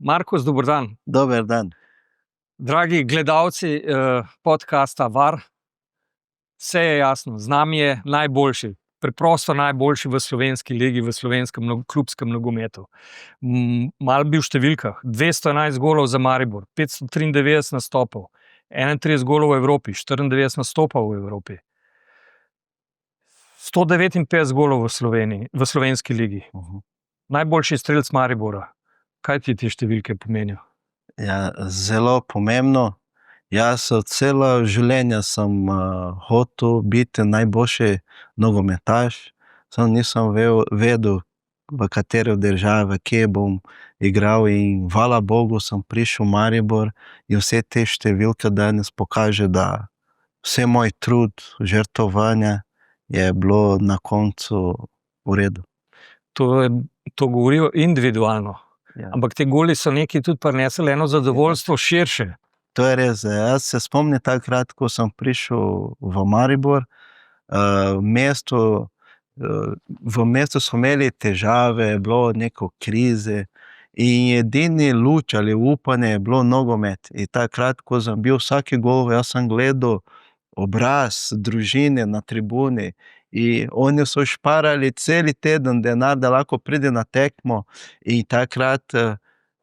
Markus, dober dan. Dober dan. Dragi gledalci podcasta VAR, vse je jasno, z nami je najboljši, preprosto najboljši v slovenski ligi, v slovenskem klubskem nogometu. Malo bi v številkah, 211 golov za Maribor, 593 nastopov, 31 golov v Evropi, 94 nastopov v Evropi, 159 golov v Sloveniji, v slovenski ligi. Najboljši strelec Maribora. Kaj ti te številke pomenijo? Ja, zelo pomembno. Jaz celo življenje sem hotel biti najboljši nogometaš, samo nisem vedel, v kateri državi, kje bom igral, in hvala Bogu sem prišel v Maribor in vse te številke danes pokaže, da vse moj trud, žrtvovanje je bilo na koncu v redu. To govorijo individualno. Ja. Ampak te goli so nekaj tudi prinesli eno zadovoljstvo širše. To je res. Jaz se spomnim takrat, ko sem prišel v Maribor, v mestu smo imeli težave, je bilo neko krize in edini luč ali upanje je bilo nogomet. In takrat, ko sem bil vsaki gol, jaz sem gledal obraz družine na tribuni in oni so šparali cel teden denar, da lahko pride na tekmo, in takrat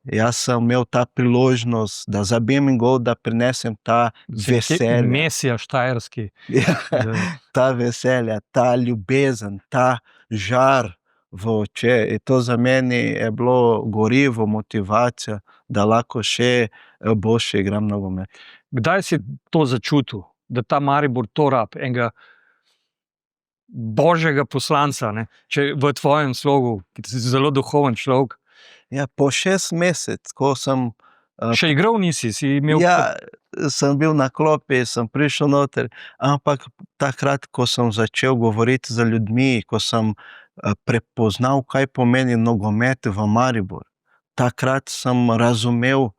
jaz sem imel ta priložnost, da zabijem gol, da prinesem ta veselje. Mesija štajerski. Ta veselje, ta ljubezen, ta žar v oči. In to za meni je bilo gorivo, motivacija, da lahko še boljše igram nogomet. Kdaj si to začutil, da ta Maribor to rab, enega božjega poslanca, ne? Če v tvojem slogu, ki si zelo duhoven človek? Ja, po 6 mesec, ko sem... Še igral nisi, si imel... Ja, sem bil na klopi, sem prišel noter, ampak takrat, ko sem začel govoriti z ljudmi, ko sem prepoznal, kaj pomeni nogomet v Maribor, takrat sem razumel,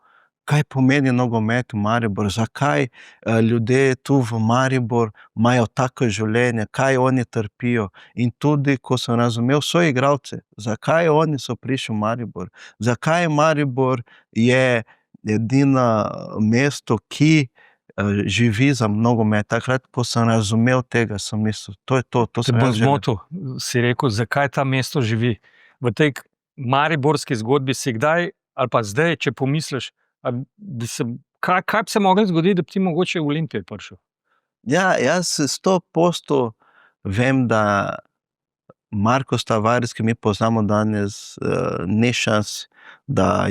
kaj pomeni nogomet v Maribor, zakaj ljudje tu v Maribor imajo tako življenje, kaj oni trpijo. In tudi, ko sem razumel soigralce, zakaj oni so prišli v Maribor, zakaj Maribor je edino mesto, ki živi za nogomet. Takrat, ko sem razumel tega, sem mislil, to je to. Te bom zmotil, si rekel, zakaj ta mesto živi. V tej mariborski zgodbi si kdaj, ali pa zdaj, če pomisliš, kaj bi se moglo zgoditi, da bi ti mogoče v Olimpiji prišel? Ja, jaz 100% vem, da Markus Tavares, ki mi poznamo danes, ni šans, da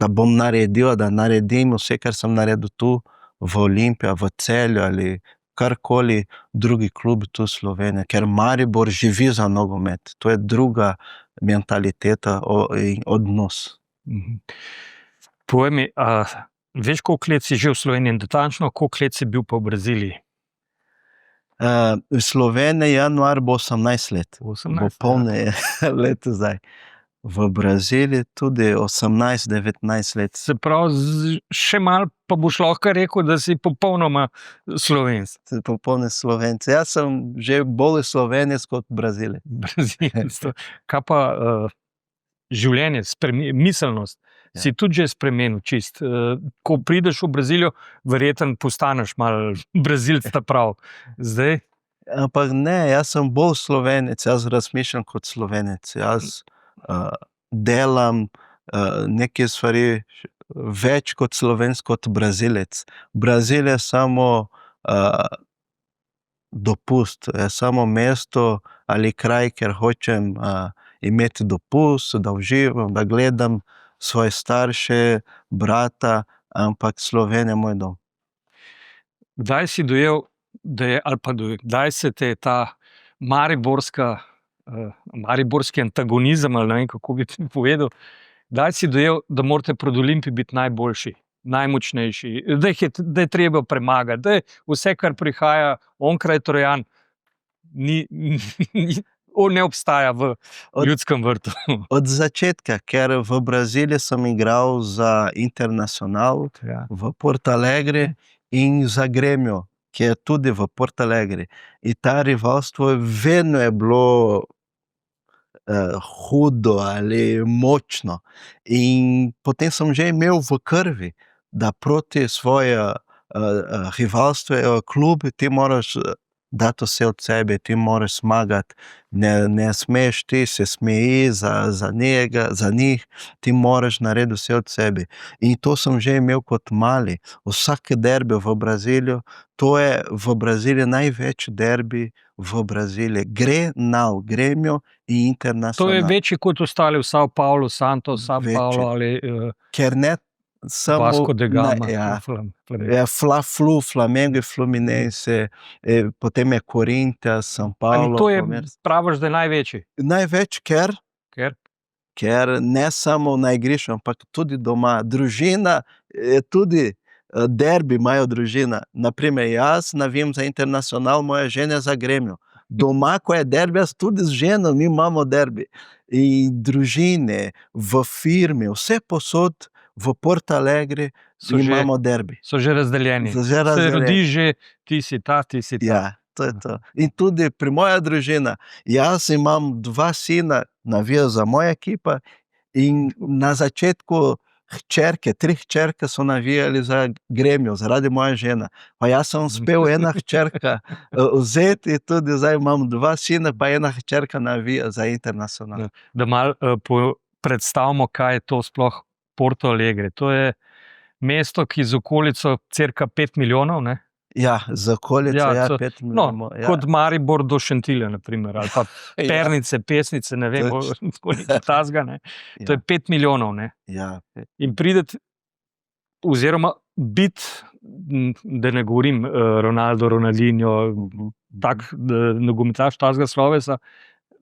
bom naredil, da naredim vse, kar sem naredil tu v Olimpiji, v Celju ali karkoli drugi klub tu v Sloveniji, ker Maribor živi za nogomet. To je druga mentaliteta in odnos. Povej mi, veš, koliko let si že v Sloveniji, natančno koliko let si bil pa v Braziliji? V Sloveniji januar bo 18 let. 18, bo polne leto zdaj. V Braziliji tudi 18-19 let. Se pravi, še malo pa boš lahko rekel, da si popolnoma Slovenc. Popolni Slovenc. Jaz sem že bolj Slovenec kot Brazilec. Kaj pa življenje, miselnost, si tudi že spremenil čist. Ko prideš v Brazilijo, verjetno postaneš malo Brazilec, ta prav. Zdaj? Ampak ne, jaz sem bolj Slovenec, jaz razmišljam kot Slovenec. Jaz delam neke stvari več kot Slovenc, kot Brazilec. Brazilija je samo dopust, je samo mesto ali kraj, ker hočem imeti dopust, da uživam, da gledam svoje starše, brata, ampak Slovenija je moj dom. Kdaj si dojel, kdaj se te je ta mariborski antagonizem, ali ne vem, kako bi ti povedal, kdaj si dojel, da morate pred Olimpiji biti najboljši, najmočnejši, da je treba premagati, da je vse, kar prihaja onkraj Trojan, ne obstaja v Ljudskem vrtu. Od začetka, ker v Braziliji sem igral za Internacional, v Porto Alegre in za Gremio, ki je tudi v Porto Alegre. In ta rivalstvo vedno je bilo hudo ali močno. In potem sem že imel v krvi, da proti svoje rivalstvu, klubu, ti moraš dati vse od sebe, ti moraš zmagati, ne smeš ti se smeji za njega, za njih, ti moraš narediti vse od sebe. In to sem že imel kot mali. Vsake derbi v Braziliju, to je v Braziliji največ derbi v Braziliji. Grêmio in To je Internacional. večji kot ostali v São Paulo, Santos, São Večji. Paulo ali Ker ne samo Vasco da Gama. ja, Flamengo. Fla-Flu, Flamengo e Fluminense, potem je Corinthians, São In Paulo, to je, Palmeiras. praviš, da je največji. Največ, Ker ker ne samo na igrišču, ampak tudi doma. Družina je tudi derbi imajo družina. Na primer, jaz navijam za Internacional, moja žena za Grêmio. Doma, ko je derbi, jaz tudi z ženo, mi imamo derbi. In družine, v firmi, vse posod, v Porto Alegre imamo derbi. so že razdeljeni. Že Se razdeljeni. rodi že, ti si ta, ti si ta. Ja, to je to. In tudi pri moja družina, jaz imam 2 sina, navijajo za mojo ekipo, in na začetku hčerke, 3 hčerke so navijali za Grêmio, zaradi moje žene. Pa jaz sem uspel ena hčerka vzeti, tudi zdaj imam 2 sina, pa ena hčerka navija za Internacional. Da malo predstavimo, kaj je to sploh Porto Alegre. To je mesto, ki z okolico cirka 5 milijonov, ne? Ja, za okolico, Ja, 5 No, milijonov. Ja. kot Maribor do Šentilja, na primer, ali pa Pernice, Pesnice, ne vem, Točno. koliko tazga, ne. To je 5 milijonov, ne. Ja, In prideti, oziroma biti, da ne govorim Ronaldo, Ronaldinho, tak nogometaš tazga slovesa,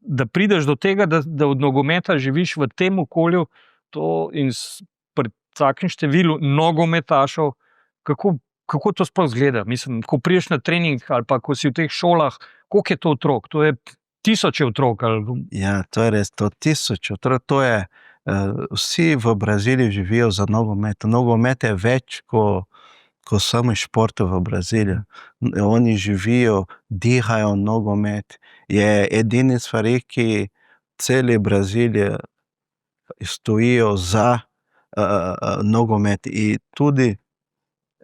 da prideš do tega, da od nogometa živiš v tem okolju, to in pri takem številu nogometašev, kako to sploh izgleda? Mislim, ko prideš na trening ali pa ko si v teh šolah, koliko je to otrok? To je tisoče otrok. Ja, to je res, to 1000 otrok, to je, vsi v Braziliji živijo za nogomet. Nogomet je več kot samo šport v Braziliji. Oni živijo, dihajo nogomet. Je edini stvari, ki celi Braziliji stojijo za nogomet. In tudi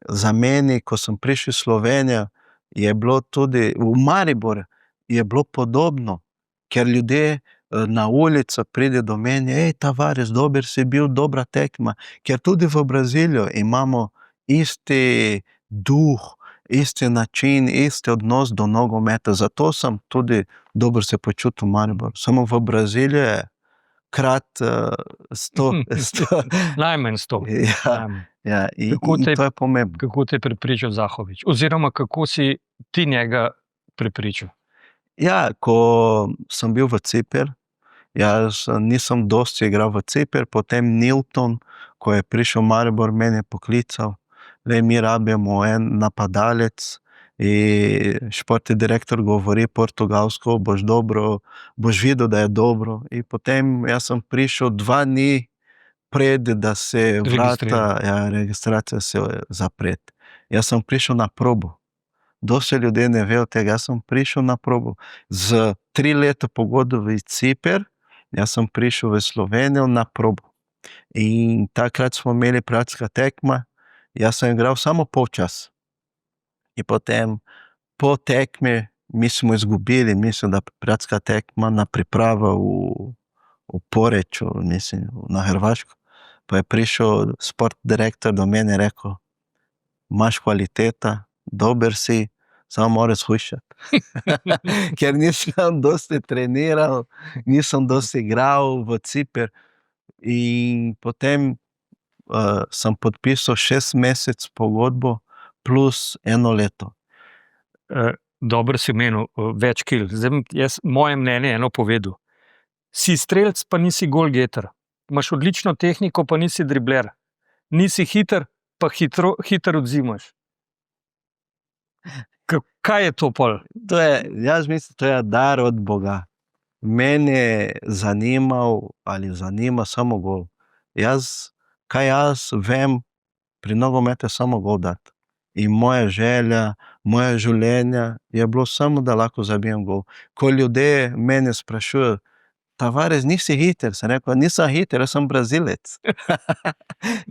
za meni, ko sem prišel v Slovenijo, je bilo tudi v Maribor je bilo podobno, ker ljudje na ulico pride do mene, Tavares, dober si bil, dobra tekma, ker tudi v Braziliju imamo isti duh, isti način, isti odnos do nogometa, zato sem tudi dobro se počutil v Mariboru. Samo v Braziliji je krat 100. Najmanj 100. Ja. Ja, in to je pomembno. Kako te je prepričal Zahovič? Oziroma, kako si ti njega prepričal? Ja, ko sem bil v Ciper, jaz nisem dosti igral v Ciper, potem Nilton, ko je prišel v Maribor, mene je poklical, mi rabimo en napadalec, in športni direktor govori portugalsko, boš videl, da je dobro. In potem jaz sem prišel 2 dni pred, da se vrata, registracija se zapre. Jaz sem prišel na probo. Dosti ljudi ne ve od tega, jaz sem prišel na probo. Z 3 leta pogodbe v Ciper, jaz sem prišel v Slovenijo na probo. In takrat smo imeli prijateljska tekma, jaz sem igral samo polčas. In potem po tekmi mi smo izgubili, mislim, da prijateljska tekma na pripravo v Poreču, mislim, na Hrvaško. Pa je prišel sport direktor do mene in rekel, imaš kvaliteta, dober si, samo moraš shujšati. Ker nisem dosti treniral, nisem dosti igral v Ciper. In potem sem podpisal 6 mesecev pogodbo plus 1 leto. Dobro si omenil, več kil. Zdaj, moje mnenje eno povedal. Si strelec, pa nisi golgeter. Imaš odlično tehniko, pa nisi dribler. Nisi hiter, pa hitro odzimaš. Kaj je to pol? Jaz mislim, to je dar od Boga. Mene je zanima samo gol. Kaj jaz vem, pri nogometu je samo gol dati. In moja želja, moje življenje je bilo samo, da lahko zabijem gol. Ko ljudje mene sprašujejo, Tavares, nisi hiter. Sem rekel, nisem hiter, jaz sem Brazilec.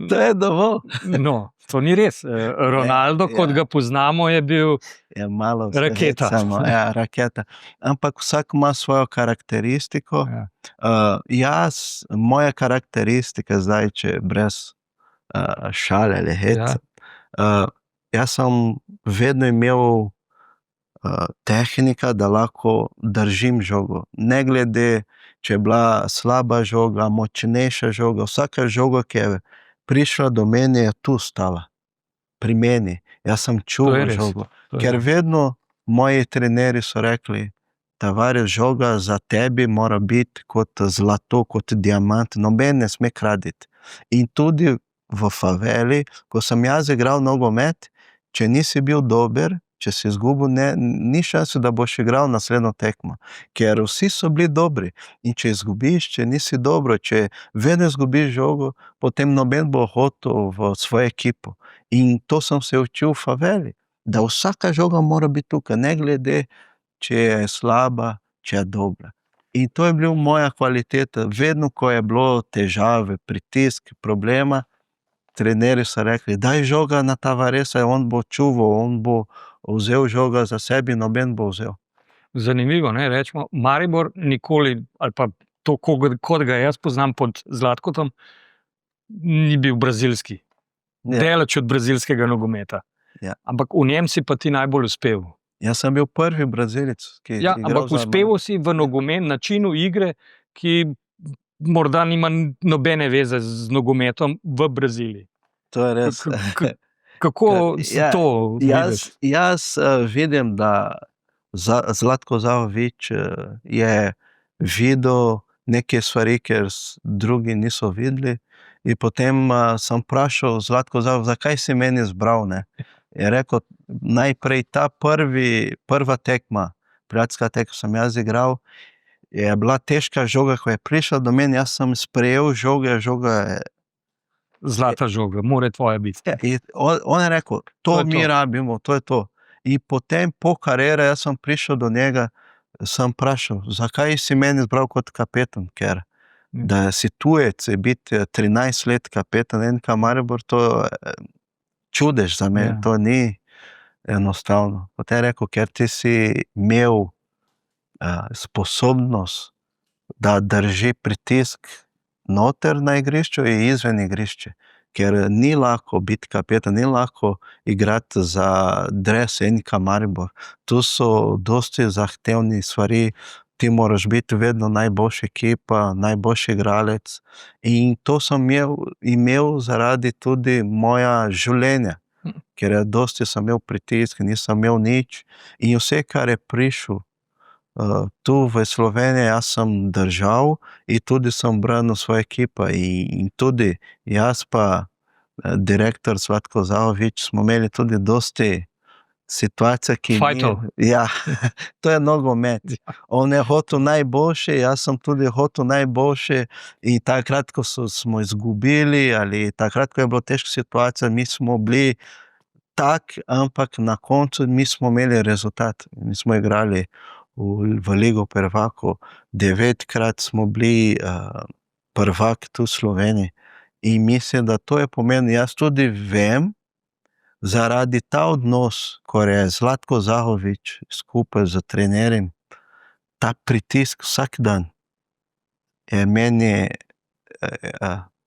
To je dovolj. No, to ni res. Ronaldo, kot ga poznamo, je bil Je malo raketa. Samo, ja, raketa. Ampak vsak ima svojo karakteristiko. Ja. Moja karakteristika zdaj, če brez šale ali heca, jaz sem vedno imel tehnika, da lahko držim žogo. Ne glede, če je bila slaba žoga, močnejša žoga, vsaka žoga, ki je prišla do mene, je tu stala. Pri meni. Jaz sem čuval žogo. Ker vedno moji trenerji so rekli, Tavares, žoga za tebi mora biti kot zlato, kot diamant, noben ne sme kraditi. In tudi v faveli, ko sem jaz igral nogomet, če nisi bil dober, če si izgubil, ni šanse, da boš igral naslednjo tekmo. Ker vsi so bili dobri. In če izgubiš, če nisi dobro, če vedno izgubiš žogo, potem noben bo hotel v svojo ekipo. In to sem se učil v faveli. Da vsaka žoga mora biti tukaj, ne glede, če je slaba, če je dobra. In to je bila moja kvaliteta. Vedno, ko je bilo težave, pritisk, problema, trenerji so rekli, daj žoga na Tavaresa, on bo čuval, on bo vzel žoga za sebi, noben bo vzel. Zanimivo, ne, rečemo, Maribor nikoli, ali pa to, kot ga jaz poznam pod Zlatkotom, ni bil brazilski. Daleč od brazilskega nogometa. Ja. Ampak v njem si pa ti najbolj uspel. Jaz sem bil prvi Brazilec, ki je igral ampak uspel si v nogomet, načinu igre, ki morda nima nobene veze z nogometom v Braziliji. To je res. Kako to vidiš? Jaz vidim, da Zlatko Zahović je videl neke stvari, ker drugi niso videli. In potem sem vprašal Zlatko Zahović, zakaj si meni izbral, ne? Je rekel, najprej ta prva tekma, prijateljska tekma, sem jaz igral, je bila težka žoga, ko je prišla do meni, jaz sem sprejel žoga je zlata žoga, mora tvoja biti. On je rekel, to mi rabimo, to je to. In potem po karieri, jaz sem prišel do njega, sem vprašal, zakaj si meni izbral kot kapetan, ker da si tujec, biti 13 let kapetan NK Maribor, to čudež za mene, to ni enostavno. Potem je rekel, ker ti si imel sposobnost, da drži pritisk noter na igrišču in izven igrišče. Ker ni lahko biti kapetan, ni lahko igrati za dres NK Maribor. Tu so dosti zahtevni stvari, ti moraš biti vedno najboljša ekipa, najboljši igralec. In to sem imel zaradi tudi moja življenja. Ker dosti sem imel pritisk, nisem imel nič. In vse, kar je prišel tu v Sloveniji, jaz sem držal in tudi sem branil svojo ekipo. In tudi jaz pa, direktor Zlatko Zahović, smo imeli tudi dosti situacije, ki ja, to je nogomet. On je hotel najboljše, jaz sem tudi hotel najboljše in takrat, ko smo izgubili ali takrat, ko je bilo težka situacija, mi smo bili tak, ampak na koncu mi smo imeli rezultat. Mi smo igrali v Ligo prvakov, 9-krat smo bili prvak tu v Sloveniji in mislim, da to je pomembno. Jaz tudi vem, zaradi ta odnos, ko je Zlatko Zahović skupaj z trenerjem, ta pritisk vsak dan je meni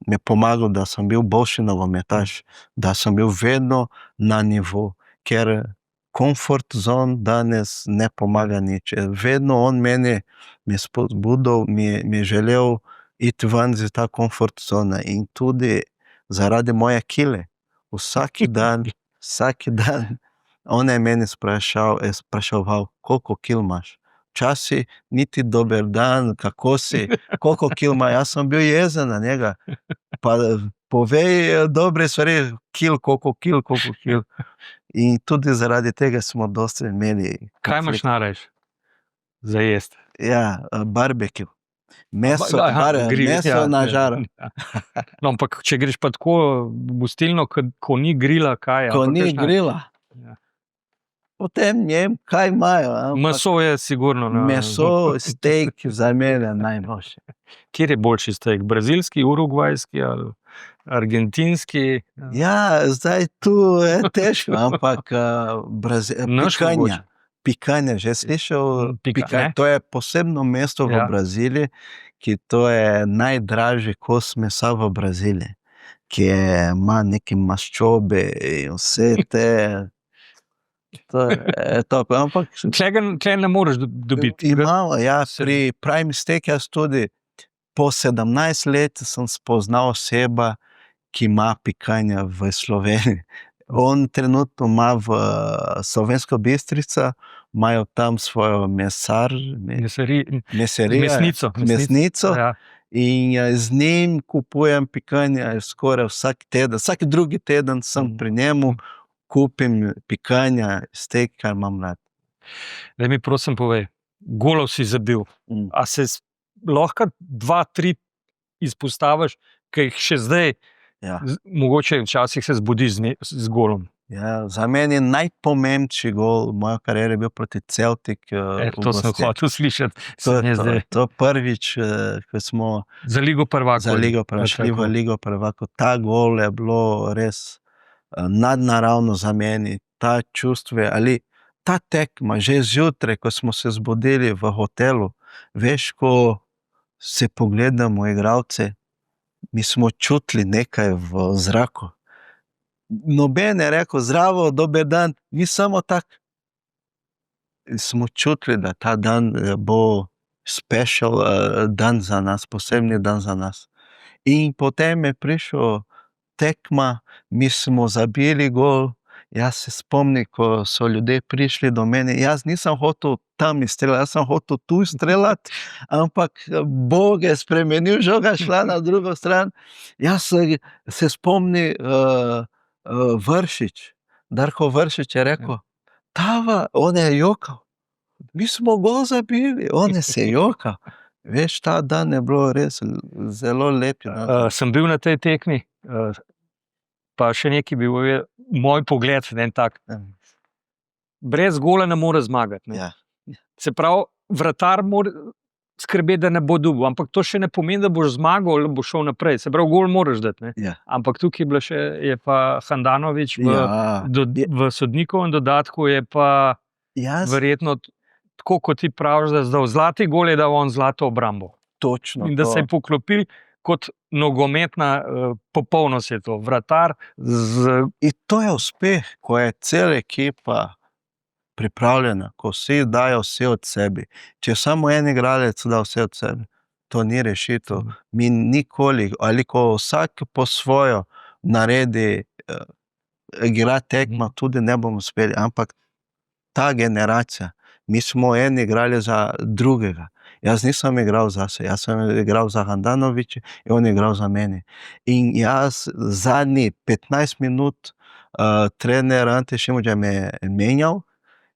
mi pomagal, da sem bil boljši nogometaš, da sem bil vedno na nivo, ker comfort zone danes ne pomaga nič. Vedno on meni mi spodbudil, mi želel iti ven iz ta comfort zone in tudi zaradi moje kile. Vsak dan, on je meni spraševal, koliko kil imaš. Včasih niti dober dan, kako si, koliko kil ima. Jaz sem bil jezen na njega. Pa povej dobre stvari, koliko kil. In tudi zaradi tega smo dosti imeli. Kaj imaš najrajš za jesti? Ja, barbecue. Meso na žaru. No, ampak če greš pa tako gostilno, ko ni grila, kaj? Ko ni grila? potem njem, kaj imajo. Ampak Meso je sigurno. meso, steak za mene najboljši. Kjer je boljši steak? Brazilski, urugvajski ali argentinski? Ja, zdaj tu je težko, ampak Naš pikanja. mogoče. Pikanja, že slišal? Ne. To je posebno mesto v Ja. Braziliji, ki to je najdražji kos mesa v Braziliji, ki ima neke maščobe in vse te. To je top, ampak Tle ne moreš dobiti. imamo, ja, Se- pri Prime Steak jaz tudi po 17 let sem spoznal oseba, ki ima pikanja v Sloveniji. On trenutno ima v Slovensko Bistrico, imajo tam svojo meserijo, mesnico. Ja. In z njim kupujem pikanja skoraj vsak teden. Vsak drugi teden sem pri njemu, kupim pikanja, steak, kar imam rad. Daj mi prosim povej, golov si zabil. A se lahko 2-3 izpostaviš, ki jih še zdaj, Ja. mogoče včasih se zbudiš z golom? Ja, za mene je najpomembnejši gol v moji karieri bil proti Celtic. To sem hotel slišati. To prvič, ko smo Za Ligo prvakov. za Ligo šli v Ligo prvakov. Ta gol je bilo res nadnaravno za mene. Ta čustva ali ta tekma, že zjutraj, ko smo se zbudili v hotelu, veš, ko se pogledamo igralce, mi smo čutili nekaj v zraku. Noben je rekel zdravo, dober dan, mi samo tako. Smo čutili, da ta dan bo special dan za nas, posebni dan za nas. In potem je prišel tekma, mi smo zabili gol. Jaz se spomnim, ko so ljudje prišli do mene, jaz nisem hotel tam izstreljati, jaz sem hotel tu izstreljati, ampak Bog je spremenil, žoga šla na drugo stran. Jaz se spomnim Vršič, Darko Vršič je rekel, Tava, on je jokal, mi smo gol zabili, on je se jokal. Veš, ta dan je bilo res zelo lep. Sem bil na tej tekmi, pa še nekaj bil je moj pogled, en tak. Brez gola ne more zmagati. Ne? Ja. Se pravi, vratar mora skrbeti, da ne bo dobil, ampak to še ne pomeni, da boš zmagal ali boš šel naprej. Se pravi, gol moraš dati. Ne? Ja. Ampak tukaj je pa Handanović Ja. v sodnikovem dodatku je pa verjetno tako, kot ti praviš, da zdaj zlati gol je dal on zlato obrambo. Točno. In da se je poklopil kot nogometna popolnost je to. Vratar In to je uspeh, ko je cela ekipa pripravljena, ko vsi dajo vse od sebe. Če samo en igralec da vse od sebe, to ni rešitev. Mi nikoli, ali ko vsak po svojo naredi, igra tekma, tudi ne bomo uspeli, ampak ta generacija, mi smo eni igrali za drugega. Jaz nisem igral zase, jaz sem igral za Handanovića in on je igral za mene. In jaz zadnji 15 minut trener Ante Šimundža me je menjal,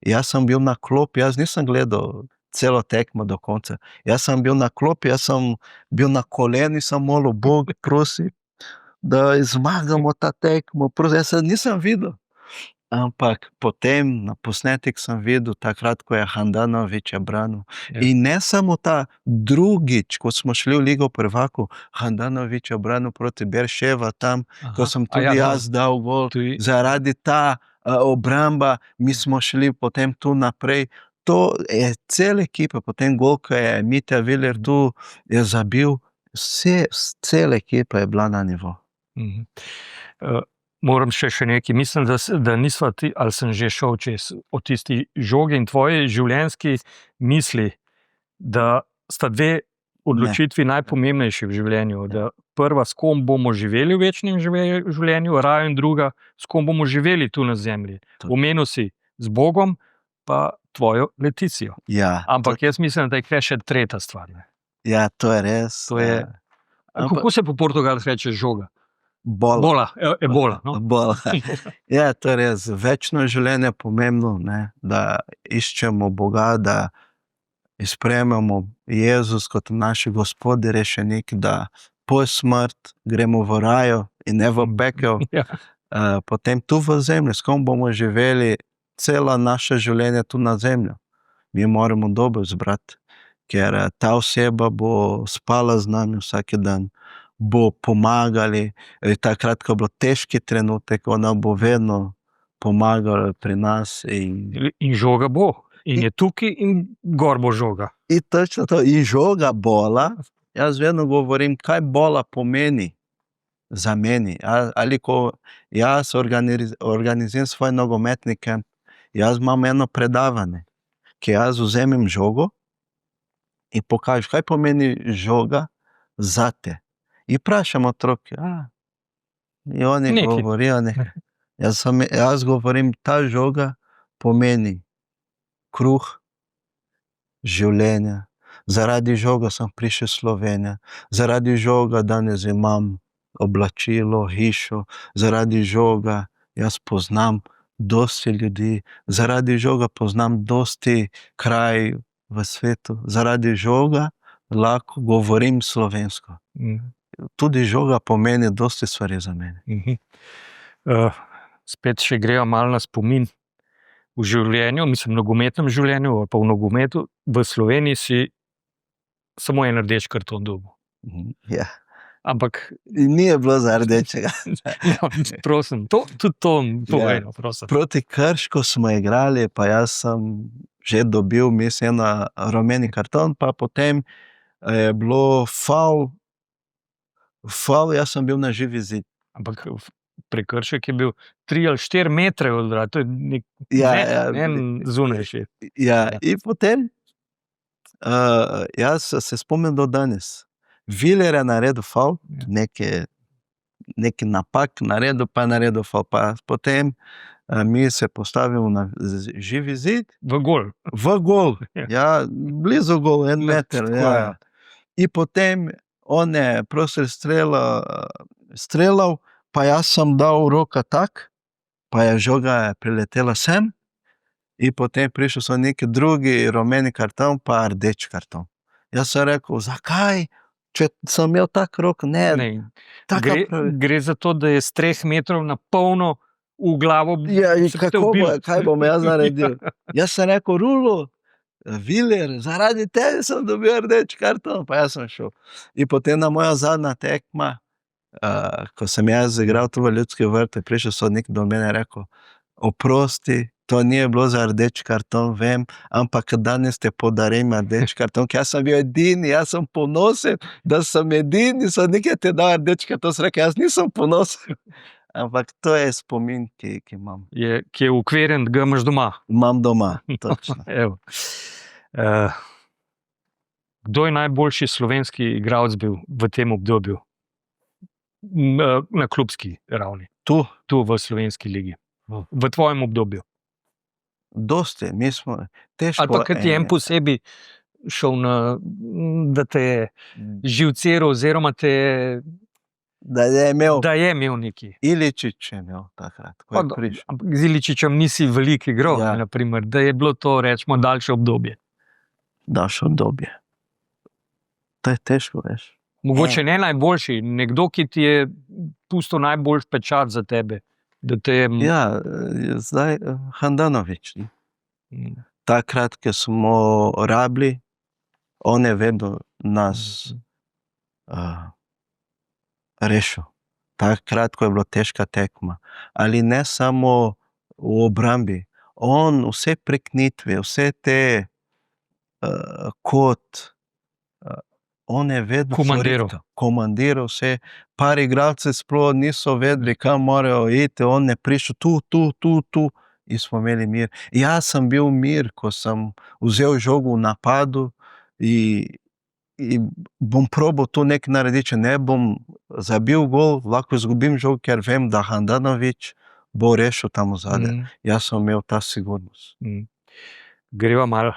jaz sem bil na klopi, jaz nisem gledal celo tekmo do konca. Jaz sem bil na klopi, jaz sem bil na koleni, sem molil, Bog, prosim, da zmagamo ta tekmo. Jaz se nisem videl. Ampak potem na posnetek sem videl, takrat, ko je Handanović branil. Ja. In ne samo ta drugič, ko smo šli v Ligo prvakov, Handanović je branil proti Berševa tam, ko sem tudi jaz dal gol. Zaradi ta obramba, mi smo šli potem tu naprej. To je cela ekipa, potem gol, ko je Mitja Viler tu je zabil, cela ekipa je bila na nivo. Moram še nekaj, mislim, da nisva ti, ali sem že šel čez o tisti žogi in tvoji življenjski misli, da sta dve odločitvi najpomembnejši v življenju. Da prva, s kom bomo živeli v večnem življenju, raju, in druga, s kom bomo živeli tu na zemlji. Omenil si z Bogom, pa tvojo Leticijo. Ja, ampak jaz mislim, da je še tretja stvar. Ne? Ja, to je res. Kako se po portugalsko reče žoga? Bola. Ebola. No? Bola. Ja, to je res. Večno življenje je pomembno, ne? Da iščemo Boga, da sprejmemo Jezus kot naš Gospod, rešenik, da po smrt gremo v raju in ne v pekel. Ja. Potem tu v zemlji, s kom bomo živeli, cela naše življenje tu na zemlji. Mi moramo dobro zbrati, ker ta oseba bo spala z nami vsak dan, bo pomagali, takrat, ko bo težki trenutek, ona bo vedno pomagala pri nas In žoga bo. In je tukaj in gor bo žoga. in točno to, in žoga bola. Jaz vedno govorim, kaj bola pomeni za meni. Ali ko jaz organiziram svoj nogometni kamp, jaz imam eno predavanje, ki jaz vzamem žogo in pokažem, kaj pomeni žoga zate. In vprašam otroke, in oni Nekaj. govorijo, ne. Jaz govorim, ta žoga pomeni kruh, življenja. Zaradi žoga sem prišel v Slovenijo, zaradi žoga danes imam oblačilo, hišo, zaradi žoga jaz poznam dosti ljudi, zaradi žoga poznam dosti kraj v svetu, zaradi žoga lahko govorim slovensko. Tudi žoga pomeni dosti stvari za mene. Spet še greva malo na spomin. V življenju, mislim, nogometnem življenju, ali pa v nogometu, v Sloveniji si samo en rdeč karton dobil. Ja. Ampak, In ni je bilo za rdečega. prosim, tudi to povej, Ja. prosim. Proti Kršku smo igrali, pa jaz sem že dobil, mislim, rumeni karton, pa potem je bilo faul, jaz sem bil na živi zid. Ampak prekršek je bil 3 ali 4 metre od vrata, to je en zunaj še. Ja, in potem jaz se spomnim do danes. Viler je naredil faul, neki napak naredil, pa je naredil faul. Pa potem mi se postavimo na živi zid. V gol. V gol, ja, blizu gol, 1 meter. Tako, Ja. ja. In potem on je prosil streljal, pa jaz sem dal roko tak, pa je žoga priletela sem, in potem prišel so neki drugi rumeni karton, pa rdeč karton. Jaz sem rekel, zakaj? Če sem imel tak rok, ne. Gre za to, da je s 3 metrov na polno v glavo. Ja, in kaj bom jaz naredil? Jaz sem rekel, Rulo, Viler, zaradi tebe sem dobil rdeč karton, pa jaz sem šel. In potem na moja zadnja tekma, ko sem jaz igral tu v Ljudski vrt, je prišel sodnik do mene in rekel, oprosti, to ni bilo za rdeč karton, vem, ampak danes te podarim rdeč karton, ker jaz sem bil edini, jaz sem ponosen, da sem edini sodnik, ki ti je dal rdeč karton, sem rekel, jaz nisem ponosen. Ampak to je spomin, ki imam. Ki je ukvirjen, ga imaš doma. Imam doma, točno. Evo. Kdo je najboljši slovenski igralec bil v tem obdobju? Na klubski ravni. Tu v slovenski ligi. V tvojem obdobju. Dosti, mi smo težko. Ali pa, kad je en posebej šel da te je živceral, oziroma Da je imel neki. Iličić je imel takrat, ko je prišel. Ampak z Iličićem nisi veliko igral, Ja. naprimer, da je bilo to, rečemo, daljše obdobje. Daljše obdobje. To je težko, veš. Mogoče ne najboljši, nekdo, ki ti je pustil najboljši pečat za tebe. Da te je... Ja, zdaj Handanović. Takrat, ko smo rabili, on je vedno nas rešil. Takrat, ko je bila težka tekma. Ali ne samo v obrambi. On vse preknitve, vse te on je vedno komandiral vse. Par igralcev sploh niso vedeli, kam morajo iti, on je prišel tu in smo imeli mir. Jaz sem bil mir, ko sem vzel žogo v napadu in bom probal to nekaj narediti, če ne bom zabil gol, lahko izgubim žogo, ker vem, da Handanović bo rešil tam zadaj. Jaz sem imel ta sigurnost. Greva malo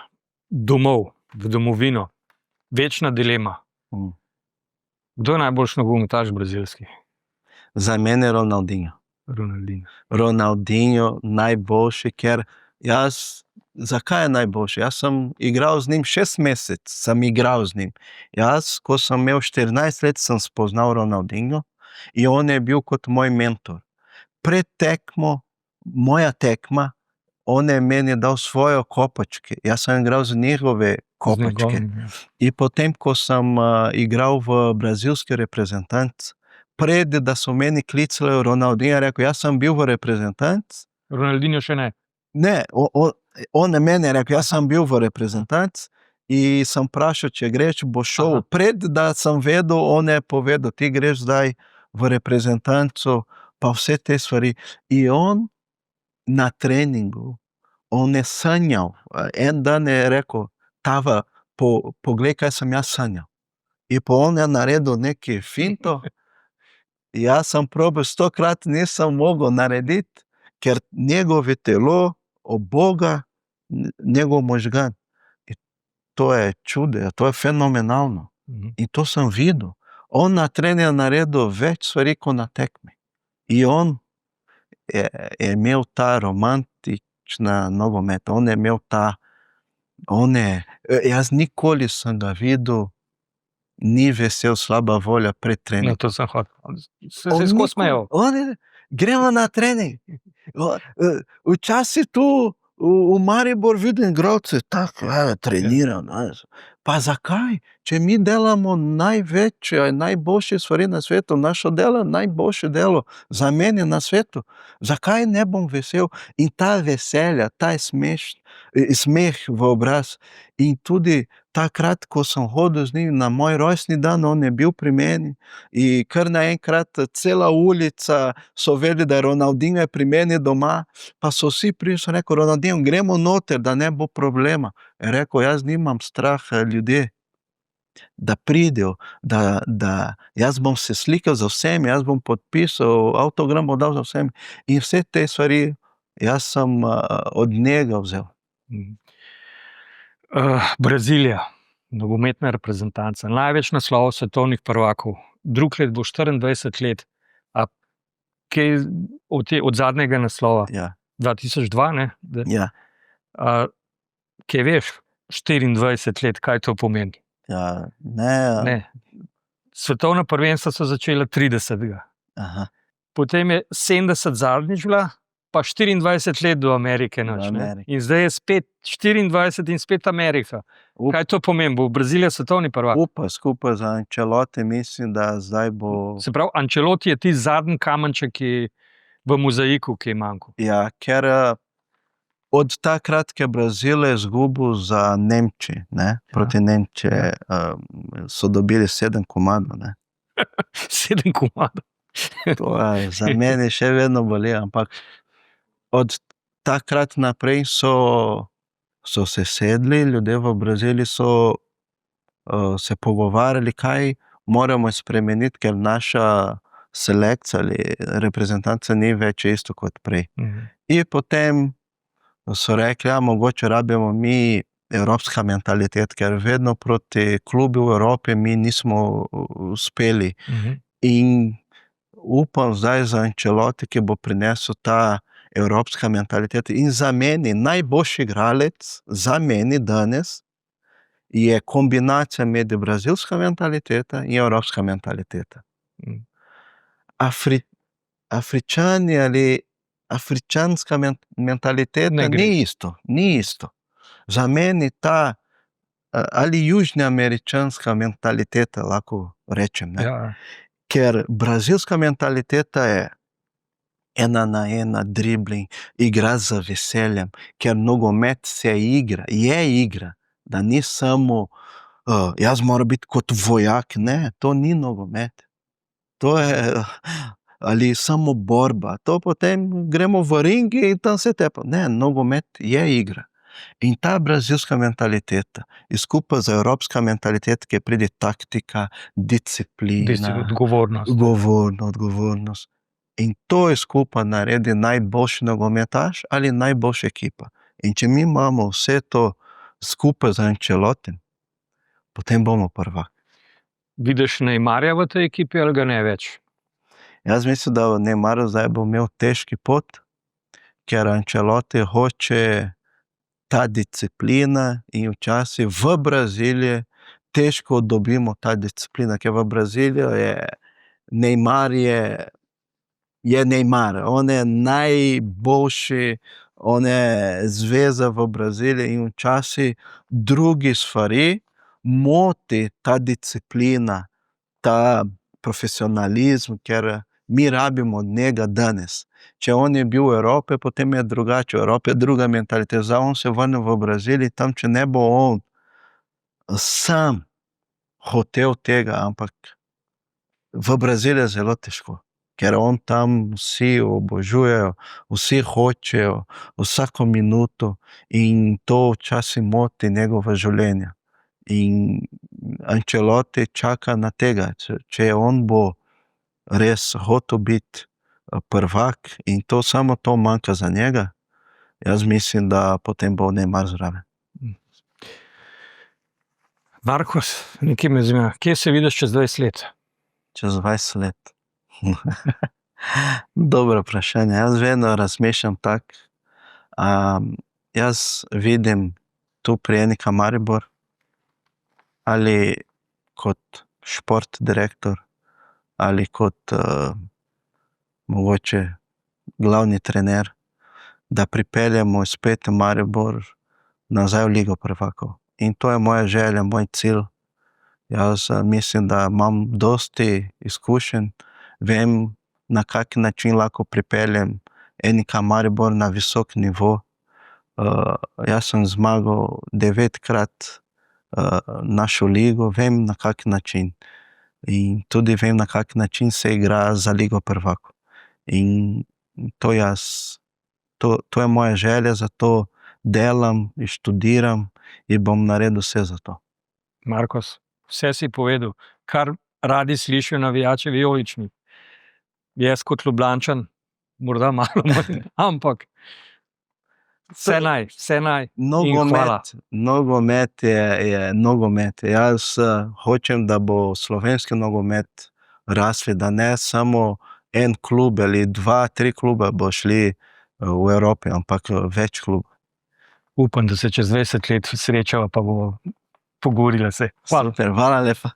domov, v domovino. Večna dilema. Kdo je najboljši nogometaš brazilski? Za mene Ronaldinho. Ronaldinho najboljši, ker zakaj je najboljši? Jaz sem igral z njim 6 mesecev, sem igral z njim. Jaz, ko sem imel 14 let, sem spoznal Ronaldinho in on je bil kot moj mentor. Pred tekmo, moja tekma, on je meni dal svoje kopačke, jaz sem igral z njegove Z kopačke. njegovim, ja. In potem, ko sem igral v brazilski reprezentanci, pred da so meni klicali Ronaldinho, rekel, jaz sem bil v reprezentanci. Ronaldinho še ne. Ne, on je meni rekel, jaz sem bil v reprezentanci in sem vprašal, če greš, bo šel. Aha. Pred da sem vedel, on je povedal, ti greš zdaj v reprezentanco, pa vse te stvari. In on na treningu, on je sanjal. En dan je rekel, Tava, poglej, kaj sem jaz sanjal. In pa on je naredil neki finto, jaz sem probal 100-krat, nisem mogel narediti, ker njegovo telo oboga njegov možgan. In to je čudo, to je fenomenalno. Mhm. In to sem videl. On na treningu je naredil več stvari kot na tekmi. In on je imel ta romantična nogomet, on je imel jaz nikoli sem ga videl, ni vesel, slaba volja pred No, treningom. to sem hotel. Se skozi smejal. Gremo na trening. Včasih tu v Maribor vidim igralce, tako trenirajo. Pa zakaj? Če mi delamo največje, najboljše stvari na svetu, naše delo je najboljše delo za mene na svetu. Zakaj ne bom vesel? In ta veselja, ta smeh v obraz. In tudi takrat, ko sem hodil z njim na moj rojstni dan, on je bil pri meni in kar naenkrat cela ulica so vedeli, da je Ronaldinho je pri meni doma, pa so vsi prišli, rekel, Ronaldinho, gremo noter, da ne bo problema. Je rekel, jaz nimam strah ljudje, da pridejo, da jaz bom se slikal z vsemi, jaz bom podpisal, avtogram bom dal za vsemi. In vse te stvari jaz sem od njega vzel. Brazilija, nogometna reprezentanca, največ naslovov svetovnih prvakov, drug let bo 24 let. A kaj od zadnjega naslova? Ja, 2002, ne? ja, Kaj veš, 24 let, kaj to pomeni? ja, Ne. Svetovna prvenstva so začela 30. aha, Potem je 70 zadnjič bila, pa 24 let do Amerike. Do Nič, ne. Amerike. In zdaj je spet 24 in spet Amerika. Kaj to pomeni? Bo Brazilija svetovni prvak? Upa skupaj za Ancelotti, mislim, da zdaj bo. Se pravi, Ancelotti je tisti zadnji kamenček, ki v mozaiku, ki je manjkal. Ja, ker od takrat, ko je Brazilija izgubil za Nemčijo, proti Nemčiji, so dobili 7 komadov. 7 komadov. To je za mene še vedno boli, ampak od takrat naprej so se sedli, ljudje v Braziliji so se pogovarjali, kaj moramo spremeniti, ker naša selekcija ali reprezentanca ni več isto kot prej. In potem so rekli, mogoče rabimo mi evropska mentalitet, ker vedno proti klubi v Evropi mi nismo uspeli. In upam zdaj za Ancelotti, ki bo prinesel ta evropska mentalitet. In za meni najboljši igralec, za meni danes, je kombinacija med brazilska mentaliteta in evropska mentaliteta. Afričani ali afričanska mentaliteta Ne gre. ni isto. Za meni ta ali južnoameričanska mentaliteta, lahko rečem, ne. Ja. Ker brazilska mentaliteta je 1-na-1 dribling, igra z veseljem, ker nogomet se igra, je igra, da ni samo jaz moram biti kot vojak, ne, to ni nogomet. To je ali samo borba, to potem gremo v ring in tam se tepa. Ne, nogomet je igra. In ta brazilska mentaliteta je skupaj z evropska mentaliteta, ki pride taktika, disciplina, odgovornost. In to je skupaj naredi najboljši nogometaš ali najboljša ekipa. In če mi imamo vse to skupaj z Ancelottim, potem bomo prvak. Vidiš Neymarja v tej ekipi ali ga ne več? Jaz mislim, da Neymar zdaj bo imel težki pot, ker Ancelotti hoče ta disciplina in včasih v Braziliji težko dobimo ta disciplina, ker v Braziliji Neymar je Neymar, on je najboljši one zveze v Braziliji in včasih drugi stvari moti ta disciplina, ta profesionalizem, ker mi rabimo od njega danes. Če on je bil v Evropi, potem je drugače. V Evropi je druga mentaliteta. Zdaj on se vrne v Braziliji, tam, če ne bo on sam hotel tega, ampak v Braziliji je zelo težko, ker on tam vsi obožujejo, vsi hočejo vsako minuto in to včasih moti njegovo življenje. In Ancelotti čaka na tega, če on bo res hotel biti prvak in to samo to manjka za njega, jaz mislim, da potem bo Neymar zraven. Markus, nekaj me zanima, kje se vidiš čez 20 let? Čez 20 let. Dobro vprašanje. Jaz vedno razmišljam tako. Jaz vidim tu pri Enika Maribor ali kot šport direktor ali kot mogoče glavni trener, da pripeljemo spet Maribor nazaj v Ligo prvakov. In to je moja želja, moj cilj. Jaz mislim, da imam dosti izkušenj, vem, na kak način lahko pripeljem Enika Maribor na visok nivo. Jaz sem zmagal 9-krat našo ligo, vem, na kak način. In tudi vem, na kak način se igra za Ligo prvakov. In to to je moja želja, zato delam in študiram in bom naredil vse za to. Markus, vse si povedal, kar radi slišijo navijači vijolični. Jaz kot Ljubljančan, morda malo manj, ampak vse naj. Nogomet je nogomet. Jaz hočem, da bo slovenski nogomet rasli, da ne samo en klub ali 2-3 klube bo šli v Evropi, ampak več klubov. Upam, da se čez 20 let srečava, pa bomo pogovorila se. Super, hvala lepa.